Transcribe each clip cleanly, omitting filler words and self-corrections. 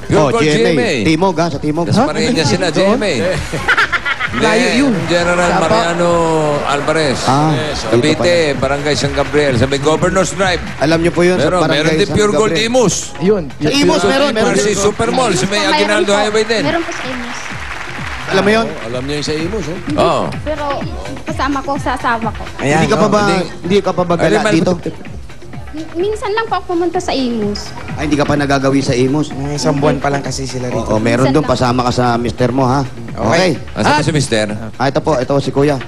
Pure Gold GMA. GMA. Timog, ha? Sa Timog. Tapos Marinas sila, GMA. Layo yun. General Mariano Alvarez. Ah, Cavite, Barangay San Gabriel. Sa may Governor's Drive. Alam niyo po yun sa Meron barangay din San Pure Gold Gabriel. Imus. Yun. Sa Imus, meron. Marcy Supermall. Sa may Aguinaldo Highway din. Meron po sa Imus. Alam mo yun? Alam niyo yung sa Imus, oh. Oo. Pero kasama ko sa asawa ko. Hindi ka pa ba gala dito? Minsan lang po ako pumunta sa Imus. Ay, hindi ka pa nagagawi sa Imus. Isang buwan pa lang kasi sila rito. Oo, meron doon. Pasama ka sa mister mo, ha? Okay. Asa si Mister? Ito po. Ito si Kuya.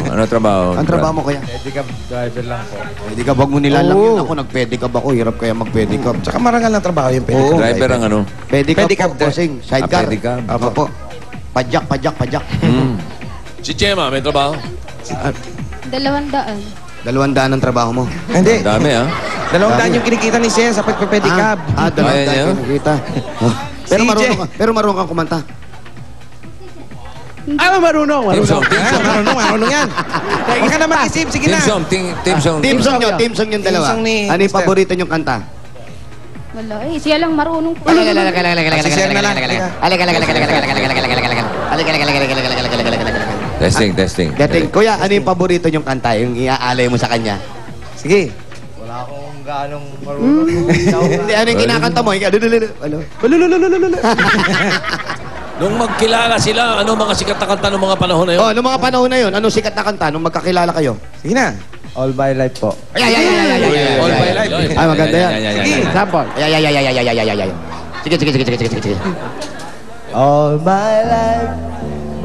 Ano trabaho? Ang trabaho mo, Kuya? Pedicab driver lang po. Pedicab, wag mo nilalang yun. Ako, nag-pedicab ako. Hirap kaya mag-pedicab. Tsaka marangal na trabaho yung Oo. Driver ang ano? Pedicab Pedicab, po, bossing. Sidecar. pedicab. Ako po. Pajak. Si Chema, may trabaho? 200. 200 ang trabaho mo. Hindi. Ang dami, ha? 200 yung kinikita ni Sen sa pagpapedicab. 200 Kaya niya? kita. Pero marunong kang kumanta. Marunong. Team song. Marunong yan. Huwag ka na mag-isip. Sige Team na. song. Team song. Team song yung dalawa. Team song ni Ano yung Mister. paborito niyong kanta? Wala eh. Siya lang marunong po. Si Sen na lang. Testing. Dating, Kuya, ano yung paborito niyong kanta? Yung iaalay mo sa kanya? Sige. Wala akong ganong marunong. Hindi, ano yung kinakanta mo? Ano? Nung magkilala sila, ano mga sikat na kanta ng mga panahon na yun? Oh, noong mga panahon na yun, anong sikat na kanta nung magkakilala kayo? Sige na. All by Life po. Ay. All by life. Ay, maganda yan. Sige. Sample. Ay. Sige. All my life,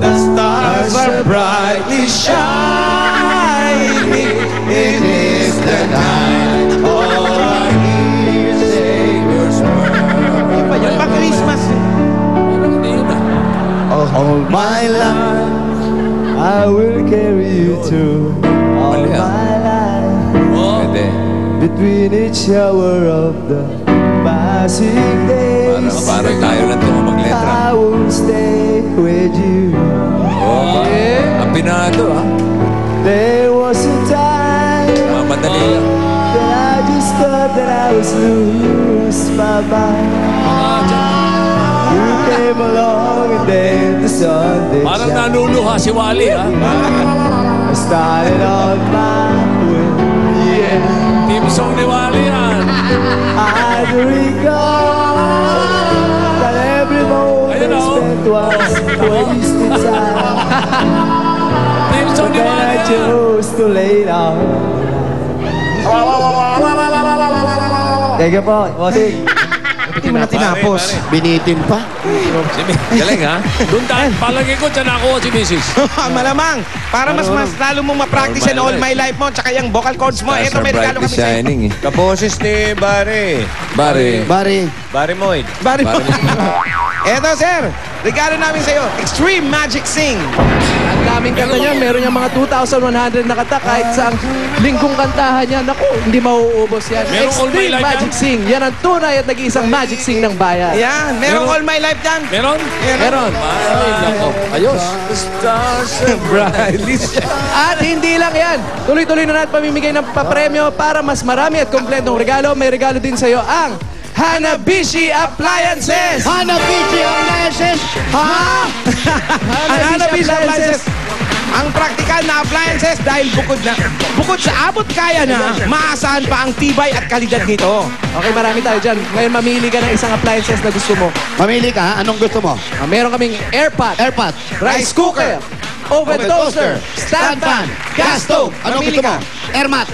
the stars are brightly shining. It is the night. All I hear is Savior's word. Yung pang Christmas. All my life, I will carry you to all Mali, ah. my life. Pwede. Between each hour of the passing days, Parang tayo lang ito magletra. I will stay with you. Ang pinado, ha? There was a time Madali lang. that I just thought that I was lose my mind. You came along and then the sun did Parang shine. nanuluha si Wally, ha? I started on my way. Yeah. Team song ni Wally, yan. I recall that every moment Ayun, oh. spent was wasted time. Team song ni Then Wally, I yan. chose to lay down. Teka po, bossing. Hindi mo na tinapos. Binitin pa. Galing, ha? Doon dahil, palagi ko dyan ako si Mrs. Malamang. Para mas lalo mong ma-practice yan all my life mo. Tsaka yung vocal cords mo. Ito may regalo kami sa'yo. Shining, eh. Kaboses ni Barry. Bari. Barry Moyd. Bari mo. Eto, sir. Regalo namin sa'yo. Extreme Magic Sing. Ang daming kanta niyan. Meron yung mga 2,100 na kanta. Kahit sa linggong kantahan niya. Naku, hindi mauubos yan. Merong All My Extreme Life Magic Sing. Yan ang tunay at nag-iisang Magic Sing ng bayan. Yan. Merong all my life dyan. Meron? Meron. Ay, nako. Ayos. At hindi lang yan. Tuloy-tuloy na natin pamimigay ng papremyo para mas marami at kompletong regalo. May regalo din sa'yo ang Hanabishi Appliances! Hanabishi Appliances! Ha? Ang Hanabishi Appliances. Ang practical na appliances dahil bukod sa abot kaya na, maasahan pa ang tibay at kalidad nito. Okay, marami tayo dyan. Ngayon, mamili ka ng isang appliances na gusto mo. Mamili ka, ha? Anong gusto mo? Meron kaming airpot, Airpot, rice cooker, oven toaster, stand fan, gas stove. Anong Mamili gusto mo? ka. Airmat.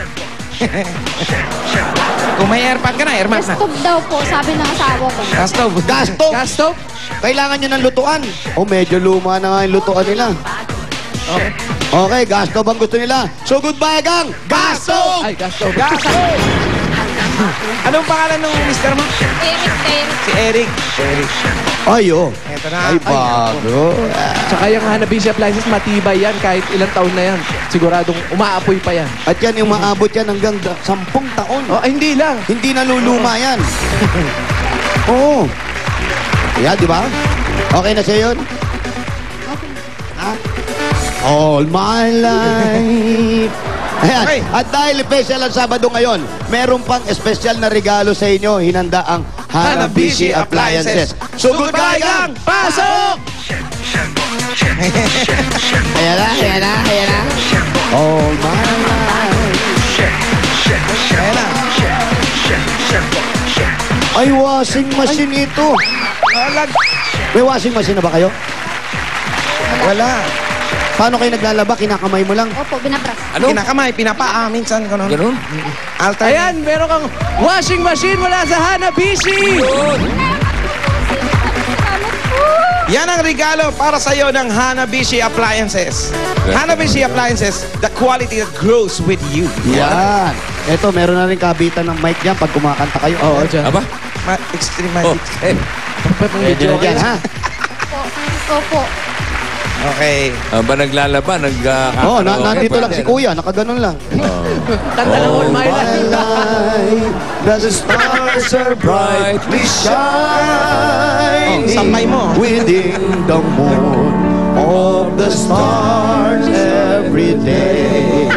Kung may airpad ka na, airmat na. Stove daw po, sabi ng asawa ko. Gas stove. Gas stove. gas stove. Kailangan nyo ng lutuan. Oh, medyo luma na nga yung lutuan nila. Okay, gas stove ang gusto nila. So, goodbye, gang! Gas stove! Ay, gas stove. Gas stove. Anong pangalan ng mister mo? Eric. Si Eric. Eric. Ay, oh. Eto na. Ay, bago. Tsaka yung Hanabishi Appliances, matibay yan kahit ilang taon na yan. Siguradong umaapoy pa yan. At yan, yung maabot yan hanggang 10 taon. Oh, ay, hindi lang. Hindi naluluma yan. Oo. Yeah, di ba? Okay na sa'yo yun? Ha? All my life. Ayan. Okay. At dahil special ang Sabado ngayon, meron pang espesyal na regalo sa inyo. Hinanda ang Hanabishi Appliances. So goodbye, gang! Pasok! Ayan na, ayan na, ayan na. Oh my life. Ayan na. Ay, washing machine ito. May washing machine na ba kayo? Wala. Paano kayo naglalaba? Kinakamay mo lang. Opo, binabras. Ano? Kinakamay, pinapaa, minsan. Ganun. Ganun? Alternate. Ayan, meron kang washing machine mula sa Hanabishi! Yan ang regalo para sa iyo ng Hanabishi Appliances. Hanabishi Appliances, the quality that grows with you. Yan. Ito, meron na rin kabitan ng mic dyan pag kumakanta kayo. Oo, dyan. Aba? Extreme Oh, magic. Medyo yan, ha? Opo. Okay. Ba naglalaba? Oo, nandito lang si Kuya. Nakaganon lang. Kanta ng All My Life. life, the stars are brightly shining sampay mo. within the moon of the stars every day.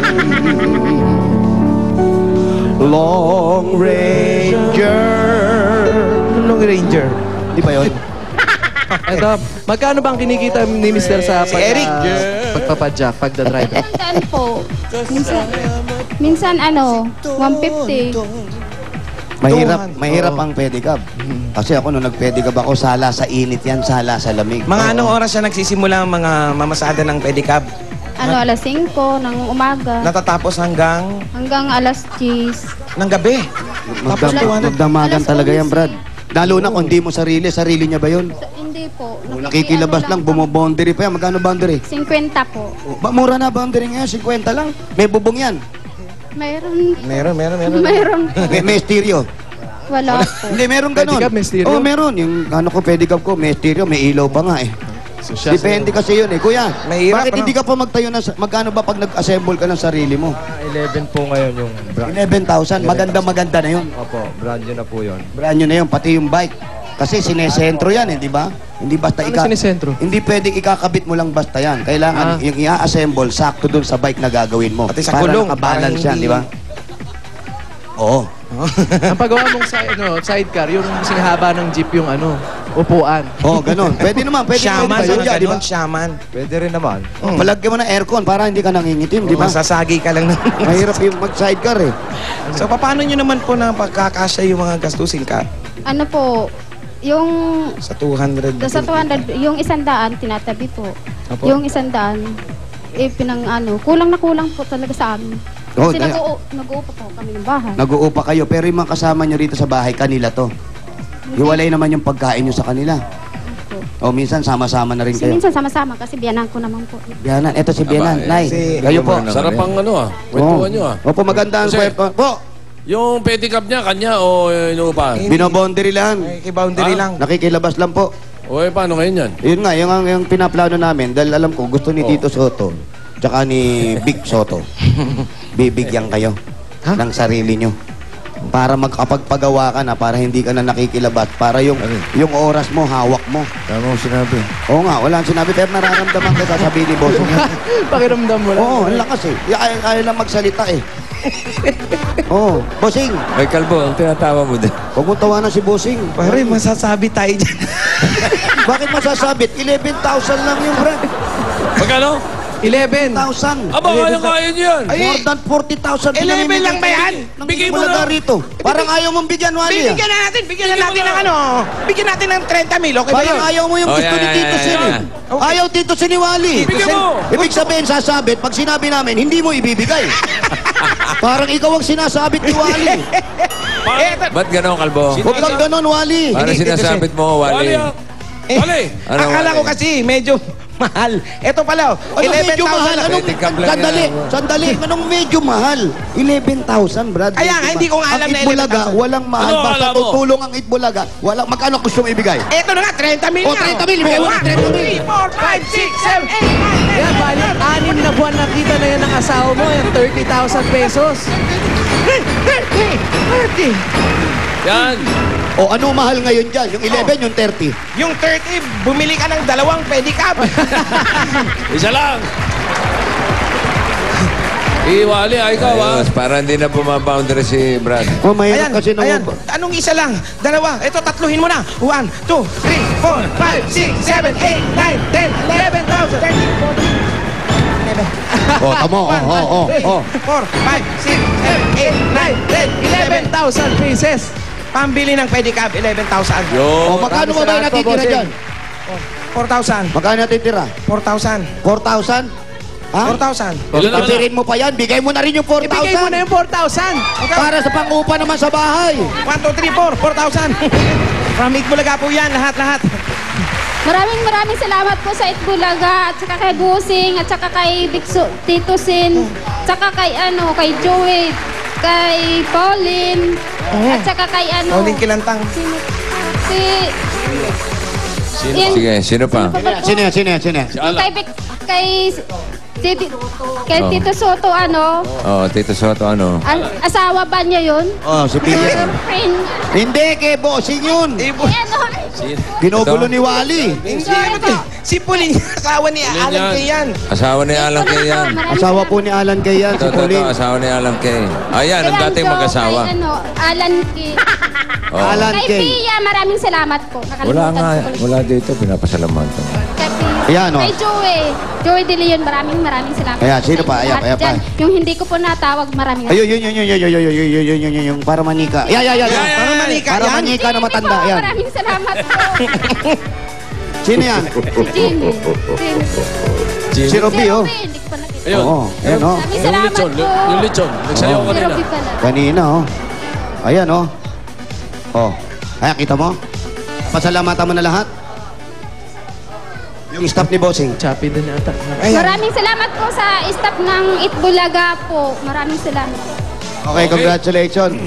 Long Ranger. Long Ranger. Di ba yun? Ito, magkano bang kinikita ni Mr. sa Si Eric. pagpapadyak, pagdadrive? Saan po? Minsan 150. Mahirap ang pedicab. Kasi ako nung nag-pedicab ako, sala sa init yan, sala sa lamig. Mga anong oras siya nagsisimula ang mga mamasada ng pedicab? Alas 5 ng umaga. Natatapos hanggang Hanggang alas 10. ng gabi. Tapos 200. Magdamagan Alas talaga 11. yan, Brad. Lalo na kung di mo sarili niya ba yun? Hindi po. Nakikilabas lang, bumoboundary pa yan. Magkano boundary? 50 po. Mura na boundary ngayon, 50 lang. May bubong yan. Mayroon. Meron. May stereo. Wala po. Hindi, meron ganun. Pedicab, may stereo? Oo, meron. Yung pedicab ko, may stereo, may ilaw pa nga eh. Depende kasi yun eh. Kuya, Mahirap, bakit hindi ka pa magtayo ng... Magkano ba pag nag-assemble ka ng sarili mo? 11 po ngayon yung brand. 11,000. Maganda na yun. Opo, brand new na po yun. Brand new na yun, pati yung bike. Kasi sinesentro yan eh, di ba? Hindi basta Ano sinesentro? Hindi pwedeng ikakabit mo lang basta yan. Kailangan yung i-assemble sakto dun sa bike na gagawin mo. Pati sa para kulong, nakabalance para yan, hindi- di ba? Oo. Ang paggawa mong sidecar, yung singhaba ng jeep yung upuan. Oo, ganun. Pwede naman, pwede Shaman, yun, mga di ba? ganun, shaman. Pwede rin naman. Palagyan mo ng aircon para hindi ka nangingitim, di ba? Masasagi ka lang. Mahirap yung mag-sidecar eh. So, paano nyo naman po na pagkakasya yung mga gastusin ka Ano po, yung sa 200? sa 200, yung 100 tinatabi po. Apo. Yung 100 kulang na kulang po talaga sa amin. Oo, Kasi kaya- nag-uupa po kami ng bahay. Nag-uupa kayo, pero yung mga kasama nyo rito sa bahay, kanila to. Hiwalay naman yung pagkain nyo sa kanila. O minsan sama-sama na rin Kasi kayo. minsan sama-sama kasi biyanan ko naman po. Biyanan, eto si Biyanan. Aba, Nay, si- kayo po. Sarap ang kwentuhan nyo Opo, maganda ang Kasi- kwento. Po, Yung pedicab niya, kanya o inuupa? binoboundary lang. Kay boundary lang. Nakikilabas lang po. O paano ngayon yan? Yun nga, yung pinaplano namin, dahil alam ko, gusto ni Tito Soto, tsaka ni Big Soto, bibigyan kayo ng sarili nyo. Para magkapagpagawa ka na, para hindi ka na nakikilabas, para yung oras mo, hawak mo. Tama mo sinabi. Oo nga, wala ang sinabi, pero nararamdaman ko sasabihin ni Boss. Pakiramdam mo lang. Oo, ang lakas eh. Kaya lang magsalita eh. Oo, Bossing, Ay, Kalbo, ang tinatawa mo din. huwag mo tawanan si Bossing. Pare, masasabi tayo dyan. Bakit masasabit? 11,000 lang yung brand. Magkano? 11. 11,000. Aba, kaya nyo yan. More than 40,000. 11 lang ba yan? Bigay mo Bulaga na. rito. Parang ayaw mong bigyan, Wally. Bigyan na natin bigyan natin ng 30 mil, okay ba Parang yun? ayaw mo yung Oh, gusto ni yan, Tito yan, Sin. yan, eh. Ayaw Tito Sin ni Wally. Bigyan mo. Ibig sabihin, sasabit, pag sinabi namin, hindi mo ibibigay. Parang ikaw ang sinasabit ni Wally. Ba't gano'n, Kalbo? Huwag kang ganon, Wally. Para sinasabit mo, Wally. Wali. Ano, Akala ko Wally? kasi medyo mahal. Ito pala, Ano medyo mahal? 11,000 lang. Anong, Pedicab lang sandali, yan. sandali. Anong medyo mahal? 11,000, Brad. Kaya nga, hindi ko nga alam ang na Itbulaga, 11,000. walang mahal. Ano Basta alam mo? tutulong ang Itbulaga. Walang, magkano gusto mo ibigay? Ito na nga, 30 mil O, 30 mil, ibigay mo na, 30 mil. 4, 5, 6, 7, 8, 9, 10. Yan, balik, 6 na buwan nakita na yan ng asawa mo, yan, 30,000 pesos. Yan. O, ano mahal ngayon dyan? Yung 11, yung 30. Yung 30, bumili ka ng 2 pedicab. Isa lang. Iwali, ikaw ha. Ayos, para hindi na bumaboundary si Brad. Oh, mahirap kasi nung... ayan. Anong isa lang? Dalawa. Ito, tatluhin mo na. 1, 2, 3, 4, 5, 6, 7, 8, 9, 10, 11, 12, 13, 14, 15, Oh, tamo. Oh. 4, 5, 6, 7, 8, 9, 10, 11. 11,000 pieces. Pambili ng pedicab, 11,000. Oh, magkano ba tayo natitira dyan? 4,000. Magkano natitira? 4,000. 4,000? Ha? 4,000. Ilan naman Tapirin mo pa yan. Bigay mo na rin yung 4,000. Ibigay mo na yung 4,000. Para sa pangupa naman sa bahay. 1, 2, 3, 4, 4,000. From Itbulaga po yan, lahat-lahat. Maraming salamat po sa Itbulaga at saka kay Gusing at saka kay Tito Sin, saka kay Joey, kay Pauline, at saka kay Pauline Kilantang. si Sige, sino pa? Sino yan? kay Tito Soto Oh, Tito Soto, ano? asawa ba niya yun? Oh, si Peter. Girlfriend. Hindi, kay bossing yun. Ginugulo ni Wally. Hindi ano to. Si Pauline, asawa ni Alan yan. Kayan. Asawa ni Alan Kay yan. Asawa po ni Alan Kayan, si Ito, Pauline. asawa ni Alan Kay. Ayan, ang dating mag-asawa. Alan Kay. Oh. Alan Kay Kay. Pia, maraming salamat po. Wala Nakalimutan nga, ko ulit. wala dito, pinapasalamatan. Kay Pia. Ayan, oh. Kay Joey De Leon, maraming salamat. Ayan, sino pa? Ayan, Lahat ayan pa. dyan. Yung hindi ko po natawag, maraming Ayun, yung para manika. Yan. Para manika Para yan. manika na matanda, po, yan. maraming salamat po. Sino yan? Jimmy. Si Robby, oh. Hindi ko pa nakita. Ayun. Oo, ayan, oh. Maraming Yung salamat lechon, po. yung lechon. Nagsayaw Oh. ka Si nila. Robby pala. Kanina, oh. Ayan, oh. Oh. Ayan, kita mo? Pasalamatan mo na lahat. Yung staff ni Bossing. Choppy din yata. Maraming salamat po sa staff ng Itbulaga po. Maraming salamat. Okay, congratulations.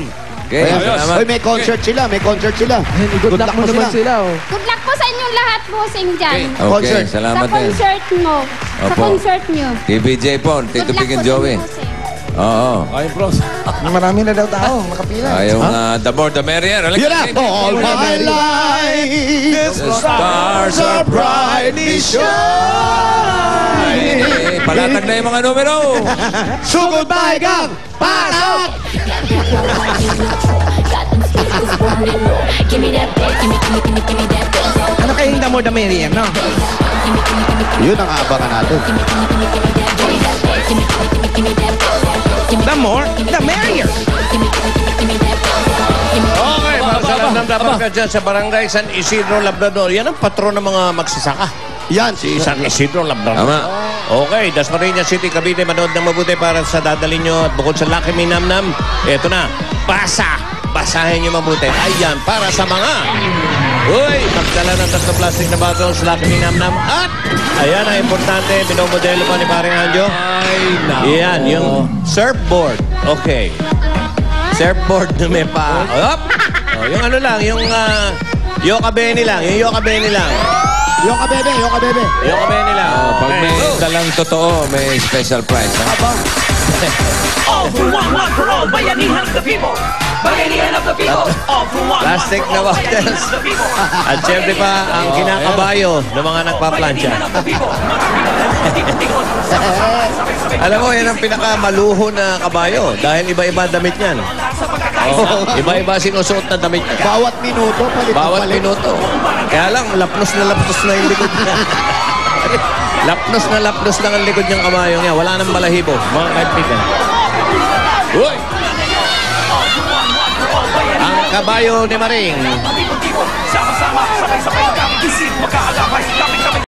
Okay, Ayan, salamat. Oy, may concert sila. Good luck mo naman sila, oh. Good luck po sa inyong lahat po, Sing Jan. Okay, Concert. salamat Sa din. concert mo. Sa Opo. concert nyo. Kay BJ po, Tito Good luck Pig and po sa Joey. inyo, Sing. Oo. Ay, bros. Marami na daw tao, makapila. Ayong the more the merrier. Yun na! All my life, The stars are brightly shining. Palatag na yung mga numero. Sugod Baigang! Pasok! Ano kayo yung damo the merrier, no? Yun ang abangan natin. The more, the merrier. Okay, para sa lahat ng dapat ka dyan sa Barangay San Isidro Labrador. Yan ang patron ng mga magsasaka. Yan, Si San Isidro Labrador. Tama. Okay, Dasmariñas City, Cavite, manood ng mabuti para sa dadalhin nyo. At bukod sa Lucky Me Nam Nam, eto na, basahin nyo mabuti. Ayan, para sa mga magdala ng 3 plastic na bottles, Lucky Me Nam Nam. At, ayan ang importante, binomodelo pa ni Paring Anjo. Ay, nako. Yan, yung surfboard. Okay. Surfboard na may pa. Up! Oh, yung ano lang, yung Yoka Benny lang. Yung Yoka Benny lang. Yoka bebe. Yoka Benny lang. Pag may Okay. dalang totoo, may special prize. Ha? All for one for all, bayanihan of the people. Bayanihan of the people. All for one Plastic for na all, bottles. bayanihan of the people. At syempre pa, ang kinakabayo ng mga nagpaplansya. Bayanihan of the people. Alam mo, yan ang pinakamaluho na kabayo. Dahil iba-iba damit niyan. Oh, iba-iba sinusuot na damit niya. Bawat minuto, Bawat minuto. Kaya lang, lapnos na yung likod niya. lapnos lang ang likod niyang kabayo niya. Wala nang balahibo, mga kaibigan. Uy! Ang kabayo ni Maring.